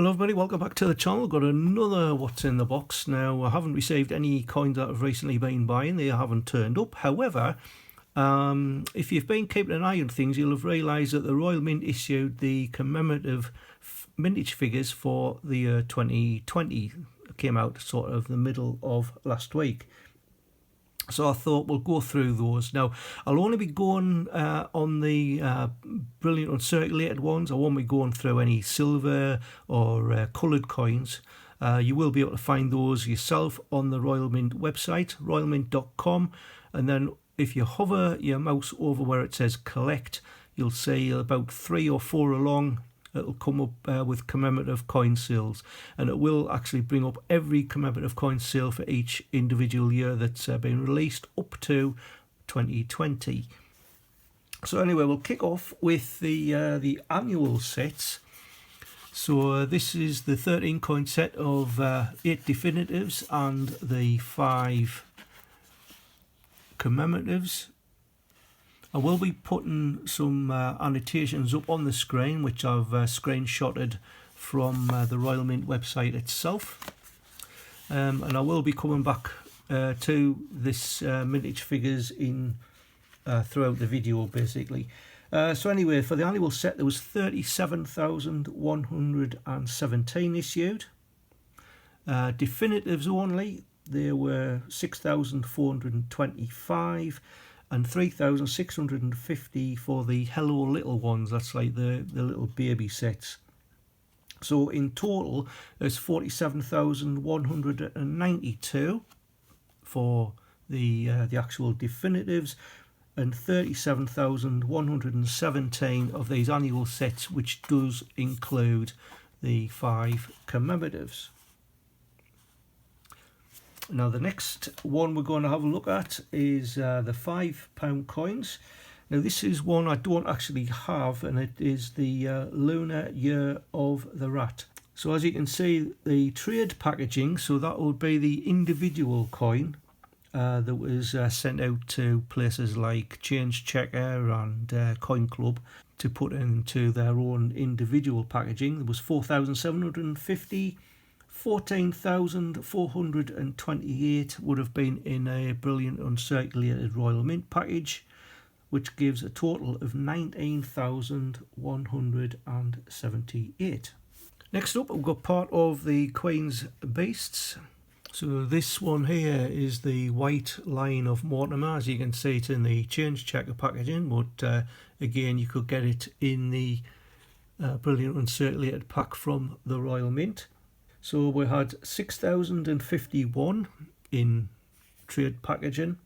Hello everybody, welcome back to the channel. Got another what's in the box. Now, I haven't received any coins that I've recently been buying. They haven't turned up. However, if you've been keeping an eye on things, you'll have realised that the Royal Mint issued the commemorative mintage figures for the year 2020. It came out sort of the middle of last week. So I thought we'll go through those. Now, I'll only be going on the brilliant uncirculated ones. I won't be going through any silver or coloured coins. You will be able to find those yourself on the Royal Mint website, royalmint.com. And then if you hover your mouse over where it says collect, you'll see about 3 or 4 along. It'll come up with commemorative coin sales, and it will actually bring up every commemorative coin sale for each individual year that's been released up to 2020. So anyway, we'll kick off with the annual sets. So this is the 13 coin set of 8 definitives and the 5 commemoratives. I will be putting some annotations up on the screen, which I've screenshotted from the Royal Mint website itself. And I will be coming back to this mintage figures in throughout the video, basically. So anyway, for the annual set, there was 37,117 issued. Definitives only, there were 6,425. and 3,650 for the Hello Little ones. That's like the little baby sets. So in total, there's 47,192 for the actual definitives, and 37,117 of these annual sets, which does include the 5 commemoratives. Now the next one we're going to have a look at is the £5 coins. Now this is one I don't actually have, and it is the Lunar Year of the Rat. So as you can see, the trade packaging, so that would be the individual coin that was sent out to places like Change Checker and Coin Club to put into their own individual packaging. There was 4,750. 14,428 would have been in a brilliant uncirculated Royal Mint package, which gives a total of 19,178. Next up, we've got part of the Queen's Beasts. So this one here is the white line of Mortimer. As you can see, it's in the Change Checker packaging, but again, you could get it in the brilliant uncirculated pack from the Royal Mint. So we had 6,051 in trade packaging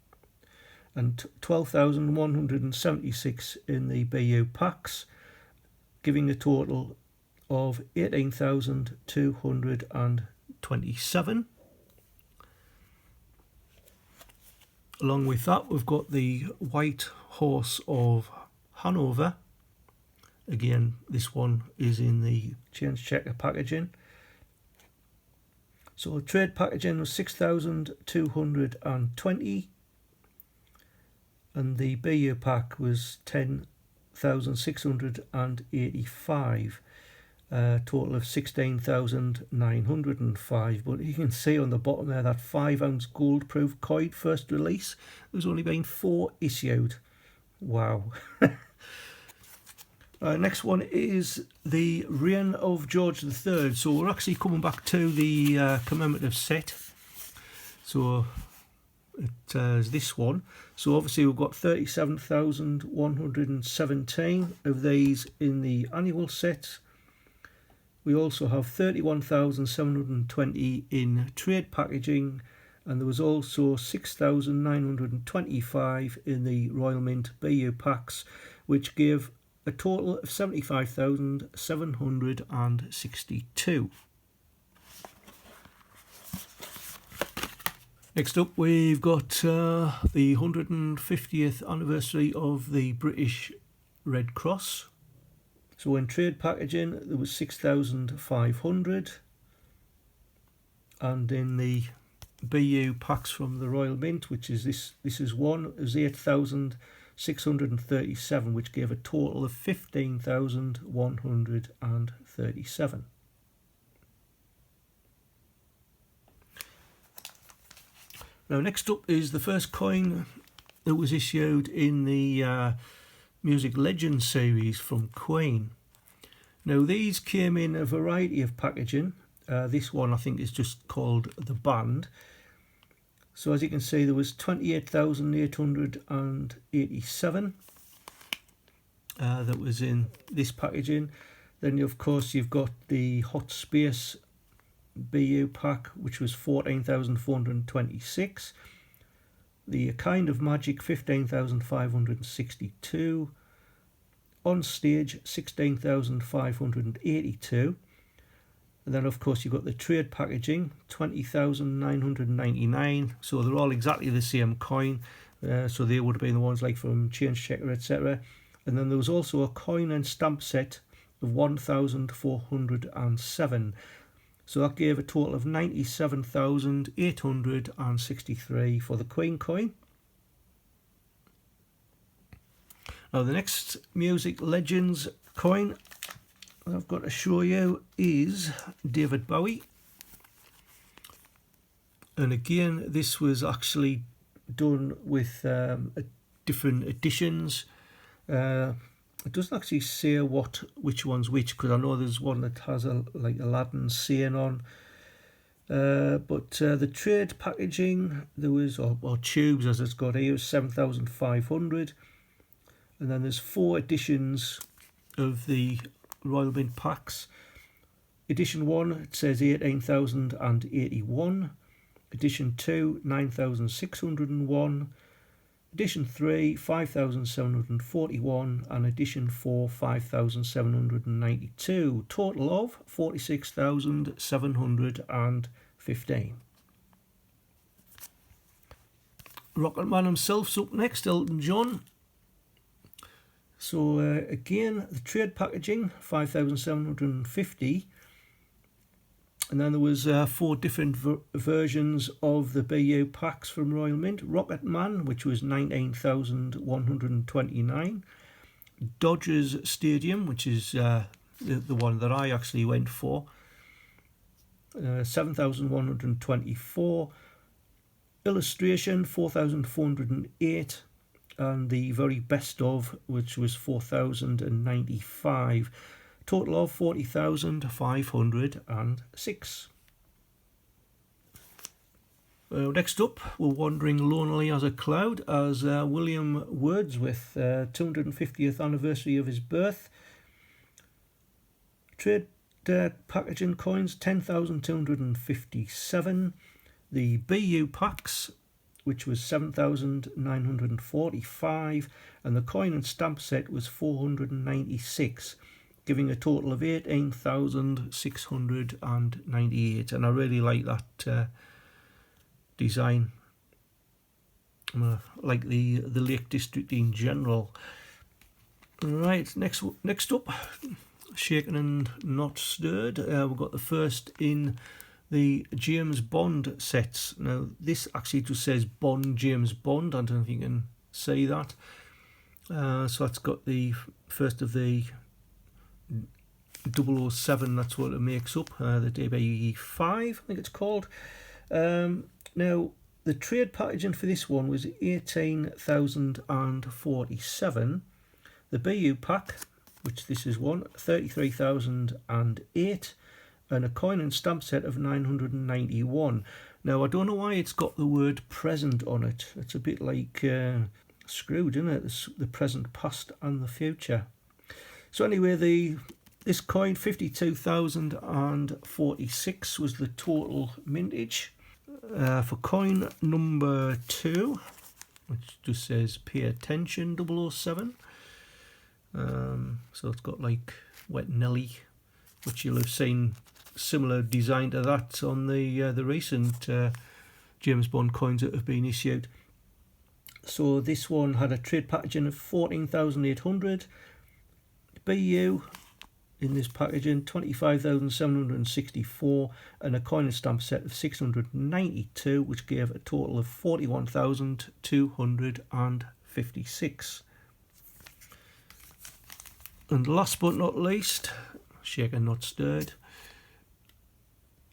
and 12,176 in the BU packs, giving a total of 18,227. Along with that, we've got the White Horse of Hanover. Again, this one is in the Change Checker packaging. So trade packaging was 6,220, and the BU pack was 10,685, total of 16,905. But you can see on the bottom there that 5-ounce gold proof coin first release, there's only been 4 issued. Wow. Next one is the Reign of George III. So we're actually coming back to the commemorative set. So it is this one. So obviously we've got 37,117 of these in the annual set. We also have 31,720 in trade packaging, and there was also 6,925 in the Royal Mint BU packs, which gave a total of 75,762. Next up, we've got the 150th anniversary of the British Red Cross. So in trade packaging, there was 6,500, and in the BU packs from the Royal Mint, which is this is one, is 8,637, which gave a total of 15,137. Now next up is the first coin that was issued in the Music Legends series from Queen. Now these came in a variety of packaging. This one I think is just called the band. So as you can see, there was 28,887 that was in this packaging. Then of course you've got the Hot Space BU pack, which was 14,426. The Kind of Magic 15,562. On Stage 16,582. And then of course you've got the trade packaging 20,999. So they're all exactly the same coin. So they would have been the ones like from Change Checker, etc. And then there was also a coin and stamp set of 1,407. So that gave a total of 97,863 for the Queen coin. Now the next Music Legends coin I've got to show you is David Bowie. And again, this was actually done with different editions. It doesn't actually say which one's which, because I know there's one that has like Aladdin saying on. But the trade packaging, there was, or tubes as it's got here, was 7,500. And then there's 4 editions of the Royal Mint packs. Edition 1, it says 18,081. Edition 2, 9,601. Edition 3, 5,741. And Edition 4, 5,792. Total of 46,715. Rocket Man himself's up next, Elton John. So again, the trade packaging, 5,750. And then there was 4 different versions of the BU packs from Royal Mint. Rocket Man, which was 19,129. Dodgers Stadium, which is the one that I actually went for, 7,124. Illustration, 4,408. And the very best of, which was 4,095. Total of 40,506. Next up, we're wandering lonely as a cloud as William Wordsworth, 250th anniversary of his birth. Trade packaging coins, 10,257. The BU packs, which was 7,945, and the coin and stamp set was 496, giving a total of 18,698. And I really like that design. I like the Lake District in general. Right, next up, Shaken and Not Stirred. We've got the first in the James Bond sets. Now this actually just says Bond, James Bond. I don't know if you can see that. So that's got the first of the 007, that's what it makes up, the DB5 I think it's called. Now the trade packaging for this one was 18,047. The BU pack, which this is one, 33,008. And a coin and stamp set of 991. Now I don't know why it's got the word present on it. It's a bit like Scrooge, isn't it? The present, past and the future. So anyway, this coin, 52,046 was the total mintage. For coin number 2, which just says pay attention 007. So it's got like Wet Nelly, which you'll have seen similar design to that on the recent James Bond coins that have been issued. So this one had a trade packaging of 14,800. BU in this packaging 25,764, and a coin and stamp set of 692, which gave a total of 41,256. And last but not least, Shaken Not Stirred.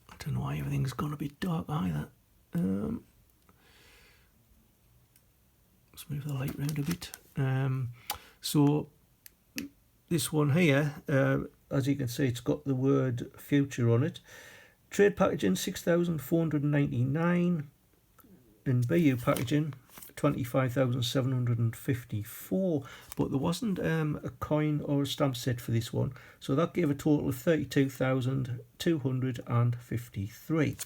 I don't know why everything's gone a bit dark either. Let's move the light around a bit. So this one here, as you can see, it's got the word future on it. Trade packaging 6,499, in BU packaging 25,754, but there wasn't a coin or a stamp set for this one, so that gave a total of 32,253.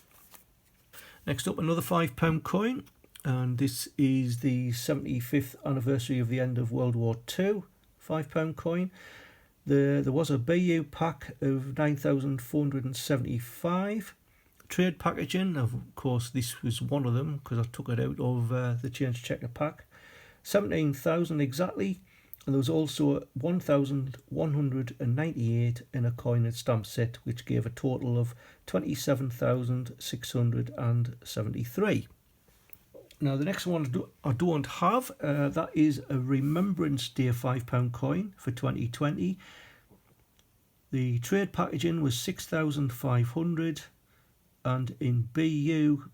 Next up, another £5 coin, and this is the 75th anniversary of the end of World War II £5 coin. There was a BU pack of 9,475. Trade packaging, of course this was one of them because I took it out of the change checker pack, 17,000 exactly, and there was also 1,198 in a coin and stamp set, which gave a total of 27,673. Now the next one I don't have, that is a Remembrance Day £5 coin for 2020. The trade packaging was 6,500, and in BU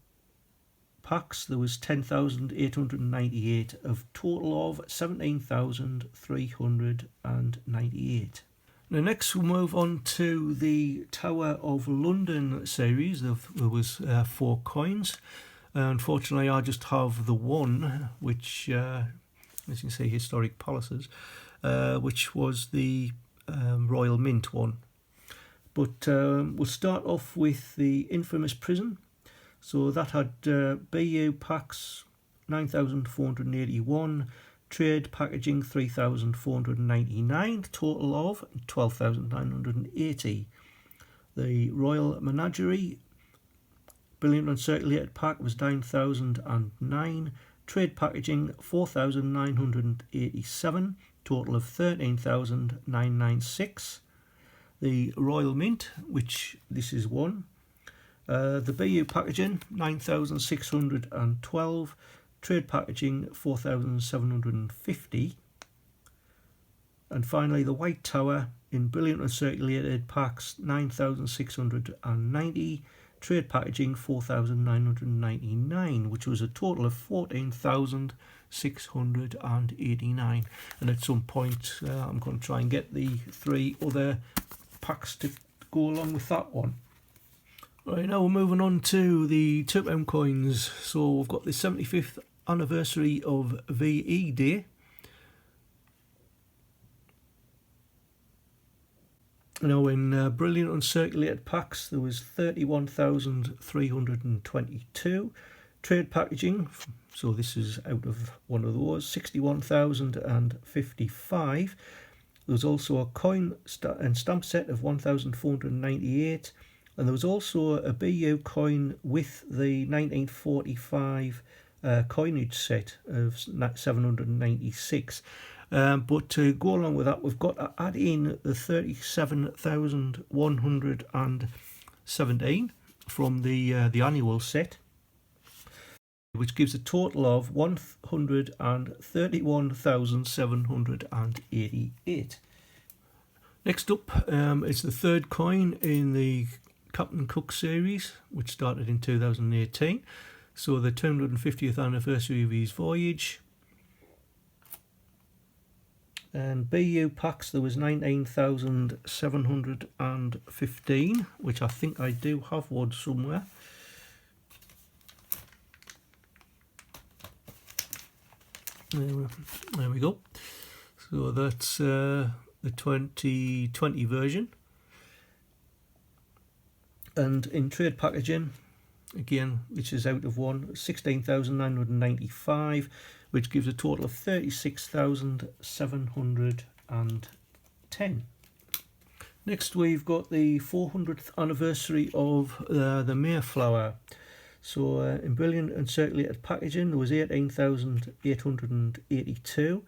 packs there was 10,898 of total of 17,398. Now next we'll move on to the Tower of London series. There was 4 coins. Unfortunately I just have the one, which as you can see, Historic Palaces, which was the Royal Mint one. But we'll start off with the infamous prison. So that had BU packs 9,481, trade packaging 3,499, total of 12,980. The Royal Menagerie Brilliant Uncirculated pack was 9,009, trade packaging 4,987, total of 13,996. The Royal Mint, which this is one, the BU packaging 9,612, trade packaging 4,750, and finally the White Tower in Brilliant Uncirculated packs 9,690, trade packaging 4,999, which was a total of 14,689. And at some point I'm going to try and get the 3 other packs to go along with that one. Right, now we're moving on to the £2 coins. So we've got the 75th anniversary of VE Day. Now in Brilliant Uncirculated packs there was 31,322. Trade packaging, so this is out of one of those, 61,055. There was also a coin and stamp set of 1,498, and there was also a BU coin with the 1945 coinage set of 796. But to go along with that, we've got to add in the 37,117 from the annual set, which gives a total of 131,788. Next up is the 3rd coin in the Captain Cook series, which started in 2018. So the 250th anniversary of his voyage. And BU packs there was 19,715, which I think I do have one somewhere. There we go. So that's the 2020 version. And in trade packaging, again, which is out of one, 16,995, which gives a total of 36,710. Next we've got the 400th anniversary of the Mayflower. So in Brilliant Uncirculated packaging there was 18,882.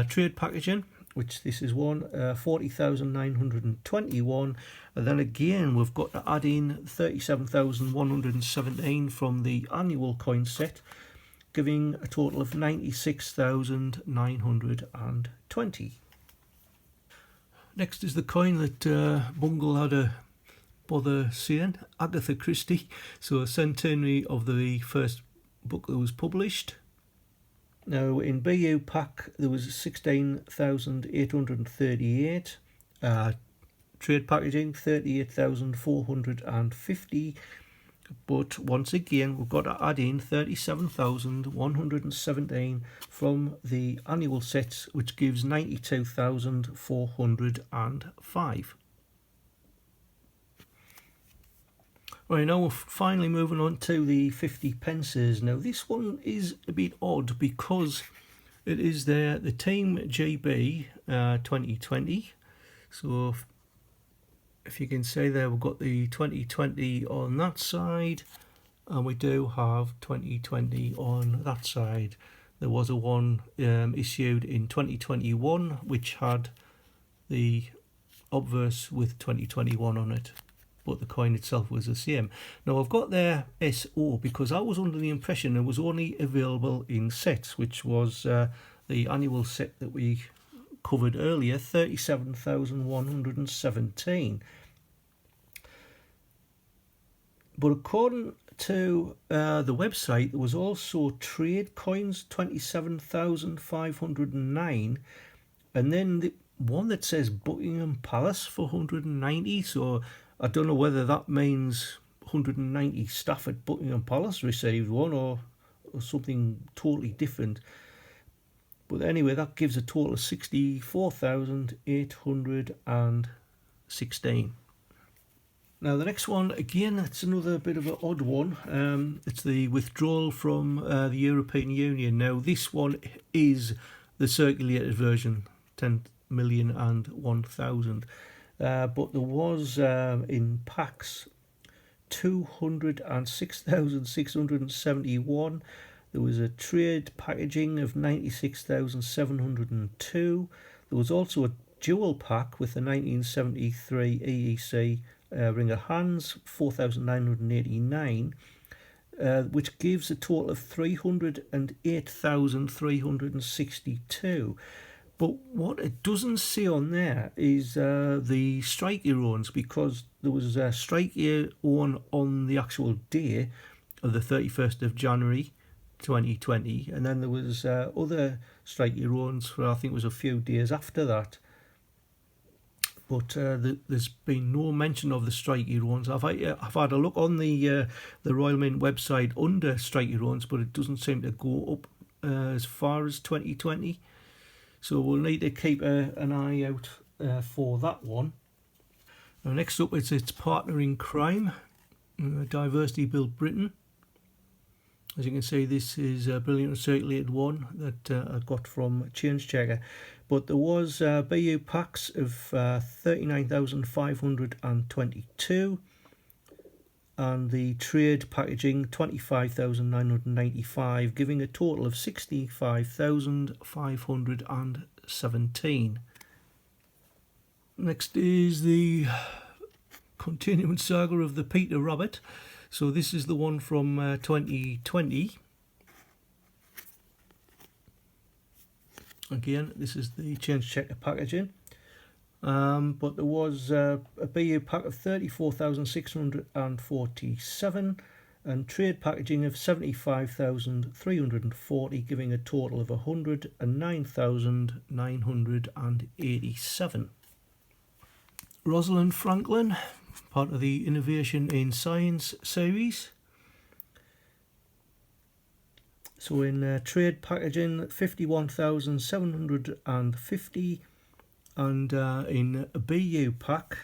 Trade packaging, which this is one, 40,921, and then again we've got to add in 37,117 from the annual coin set, giving a total of 96,920. Next is the coin that Bungle had a bother saying, Agatha Christie, so a centenary of the first book that was published. Now in BU pack there was 16,838. Trade packaging 38,450. But once again, we've got to add in 37,117 from the annual sets, which gives 92,405. Right, now we're finally moving on to the 50 pences. Now this one is a bit odd because it is the Team GB 2020. So if you can see there, we've got the 2020 on that side, and we do have 2020 on that side. There was a one issued in 2021 which had the obverse with 2021 on it, but the coin itself was the same. Now I've got their SO because I was under the impression it was only available in sets, which was the annual set that we covered earlier, 37,117. But according to the website, there was also trade coins, 27,509, and then the one that says Buckingham Palace for 190. So I don't know whether that means 190 staff at Buckingham Palace received one, or something totally different. But anyway, that gives a total of 64,816. Now the next one, again, it's another bit of an odd one. It's the withdrawal from the European Union. Now this one is the circulated version, 10,001,000. But there was in packs 206,671. There was a trade packaging of 96,702. There was also a dual pack with the 1973 EEC Ring of Hands, 4,989, which gives a total of 308,362. But what it doesn't say on there is the strike year owns, because there was a strike year on the actual day of the 31st of January 2020, and then there was other strike year owns for, I think it was a few days after that. But there's been no mention of the strike year owns. I've had a look on the Royal Mint website under strike year owns, but it doesn't seem to go up as far as 2020. So we'll need to keep an eye out for that one. Now next up is its partner in crime, Diversity Build Britain. As you can see, this is a brilliant circulated one that I got from Change Checker. But there was BU packs of 39,522, and the trade packaging 25,995, giving a total of 65,517. Next is the continuing saga of the Peter Rabbit. So this is the one from 2020. Again, this is the Change Checker packaging. But there was a BU pack of 34,647 and trade packaging of 75,340, giving a total of 109,987. Rosalind Franklin, part of the Innovation in Science series. So in trade packaging 51,750, and in a BU pack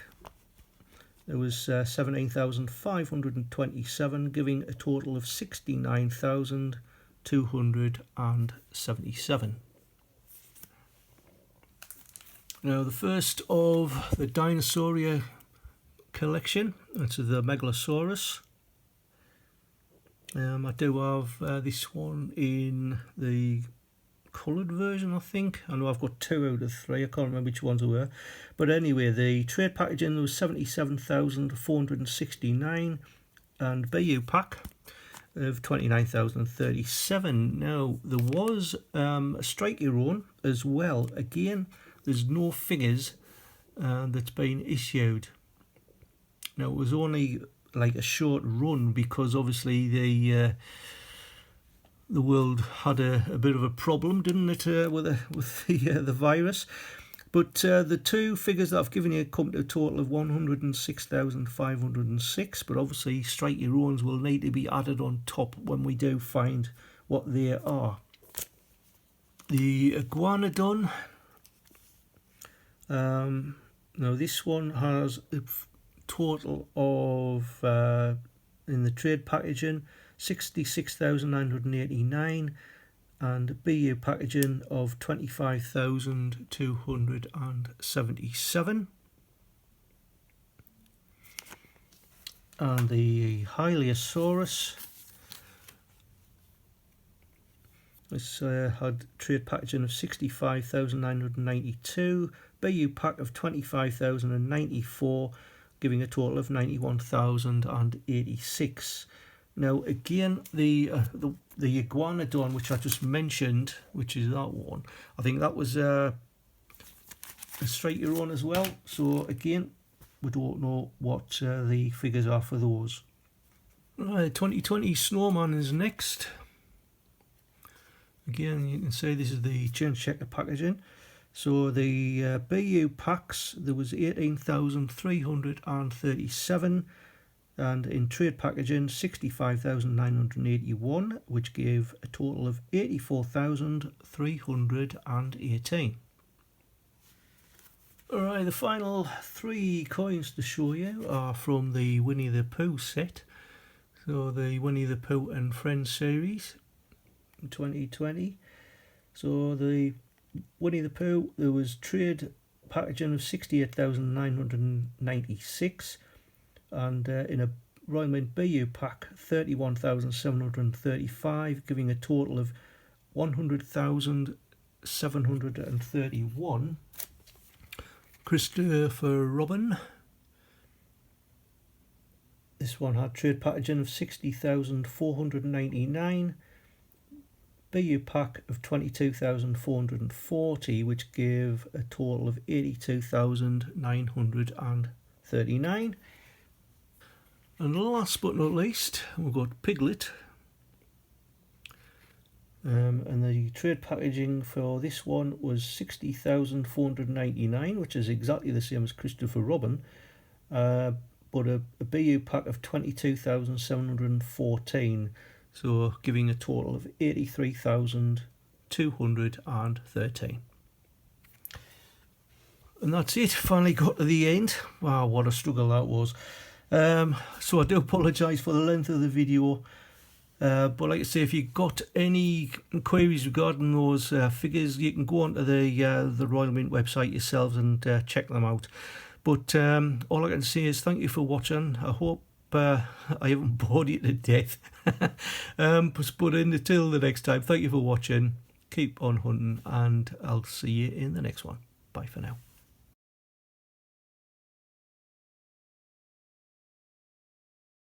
there was 17,527, giving a total of 69,277. Now the first of the Dinosaurs collection, that's the Megalosaurus. I do have this one in the coloured version, I think. I know I've got 2 out of 3, I can't remember which ones they were. But anyway, the trade packaging was 77,469 and BU pack of 29,037. Now, there was a strike year on as well. Again, there's no figures that's been issued. Now, it was only like a short run because obviously the world had a bit of a problem, didn't it, with the virus. But the two figures that I've given you come to a total of 106,506. But obviously, strike your owns will need to be added on top when we do find what they are. The iguanodon. Now this one has a total of in the trade packaging 66,989 and BU packaging of 25,277. And the Hylaeosaurus, this had trade packaging of 65,992, BU pack of 25,094, giving a total of 91,086. Now again, the iguanodon, which I just mentioned, which is that one, I think that was a strike your own as well. So again, we don't know what the figures are for those. Right, 2020 Snowman is next. Again, you can see this is the change checker packaging. So the BU packs, there was 18,337, and in trade packaging 65,981, which gave a total of 84,318. Alright, the final three coins to show you are from the Winnie the Pooh set. So the Winnie the Pooh and Friends series in 2020. So the Winnie the Pooh, there was trade packaging of 68,996, and in a Royal Mint BU pack 31,735, giving a total of 100,731. Christopher Robin. This one had trade packaging of 60,499, BU pack of 22,440, which gave a total of 82,939. And last but not least, we've got Piglet. And the trade packaging for this one was 60,499, which is exactly the same as Christopher Robin, but a BU pack of 22,714, so giving a total of 83,213. And that's it, finally got to the end. Wow, what a struggle that was. So I do apologise for the length of the video. But like I say, if you've got any queries regarding those figures, you can go onto the Royal Mint website yourselves and check them out. But all I can say is thank you for watching. I hope I haven't bored you to death. But until the next time, thank you for watching. Keep on hunting, and I'll see you in the next one. Bye for now.